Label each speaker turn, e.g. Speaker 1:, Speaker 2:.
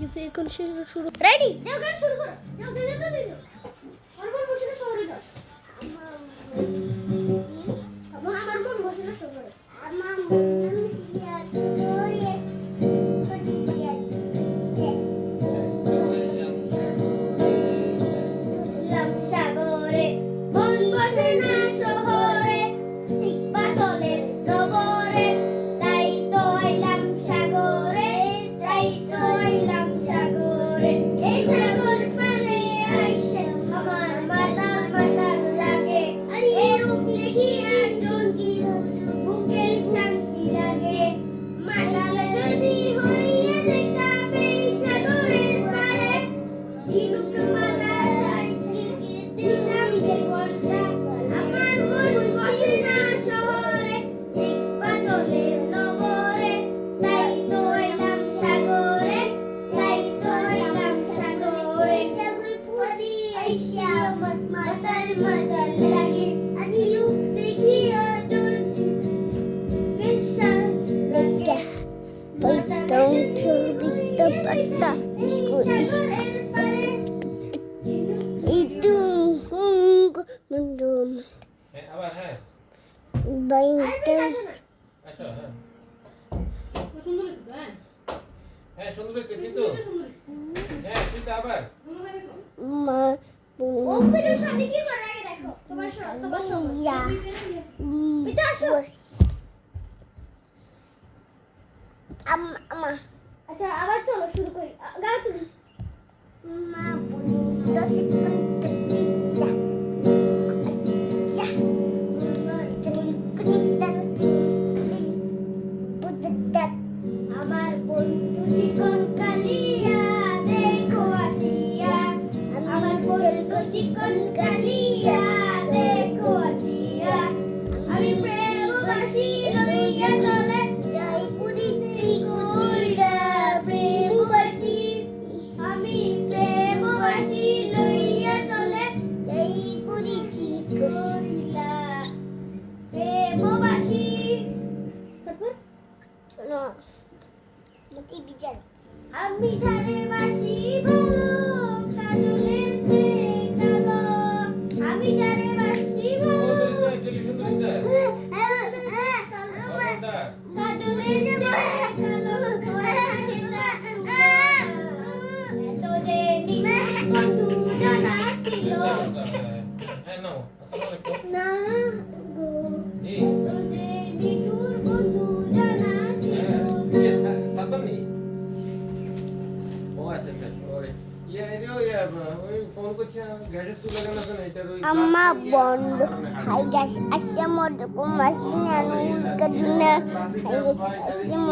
Speaker 1: গেছে, এখন শুরু।
Speaker 2: রেডি? যাও গান শুরু করো। যাও গান তো দিও। আমার বসে না শহরে যাও। আমার মন বসে না শহরে। আমার মন মিশিয়া শহরে। সাগরে মন বসে না শহরে, পাগলের নগরে, তাই তো আইলাম সাগরে, তাই তো আইলাম সাগরে। এই সাগর পারে আইসা আমার মাতাল মাতাল লাগে, এই রূপ দেখিয়া জঙ্গির বুকে শান্তি লাগে। মাতাল যদি হইয়া যেতাম এই সাগরের পারে, ঝিনুক মালা দিতাম যে ঘন্টা। আমার মন বসে না শহরে, ঠিক পাগলের নগরে, তাই তো আইলাম সাগরে, তাই তো আইলাম সাগরে। সাগর পুরি আইসা আমার মাতাল মাতাল লাগে, আদি রূপ দেখিয়া জঙ্গির শান্তি লাগে।
Speaker 1: Don't you beat the butter? School is itu mendum
Speaker 3: আবার হ্যাঁ
Speaker 1: bintang
Speaker 3: আসো হ্যাঁ
Speaker 4: তো সুন্দর হয়েছে তো, হ্যাঁ?
Speaker 3: হ্যাঁ সুন্দর হয়েছে কিন্তু
Speaker 4: সুন্দর হয়েছে।
Speaker 3: হ্যাঁ কিন্তু আবার
Speaker 4: দুনো ভাই দেখো।
Speaker 1: ma
Speaker 2: ও ভিডিওর সামনে কি করে আগে দেখো। তোমার সময়।
Speaker 1: ya
Speaker 2: এটা আসো।
Speaker 1: ama
Speaker 2: আচ্ছা আবার চলো শুরু করি। গাও তুমি।
Speaker 1: ma punya cikun kerja ya
Speaker 2: আমার বন্ধু চিকন কালিয়া দেখো আসিয়া, আমার বন্ধু চিকন কালিয়া দেখো আসিয়া। আমি প্রেমবাসী লইয়া চলে যাই পুরী ত্রিকুটিরা প্রেমবাসী। আমি প্রেমবাসী লইয়া চলে যাই পুরী ত্রিকুটিরা প্রেমবাসী। তারপর
Speaker 1: no mati bijar
Speaker 2: আমি ধারে বাসি ভালো, কাজলের চেয়ে কালো। আমি ধারে বাসি ভালো,
Speaker 3: টেলিভিশন
Speaker 2: কাজলের চেয়ে কালো। এতদিন বন্ধু জানা ছিল
Speaker 3: হ্যাঁ নাও আসসালামু আলাইকুম
Speaker 2: না গো,
Speaker 3: জি
Speaker 2: এতদিন নিঠুর বন্ধু জানা ছিল
Speaker 3: হ্যাঁ
Speaker 2: না।
Speaker 3: সাতম নেই ও আচ্ছা আচ্ছা ওরে ওই ফোন করছি গ্যাসের চুলা লাগানো আছে না এটার ওই
Speaker 1: amma bondo hai guys asya mo ko mas nyanu kaduna hai guys asya mo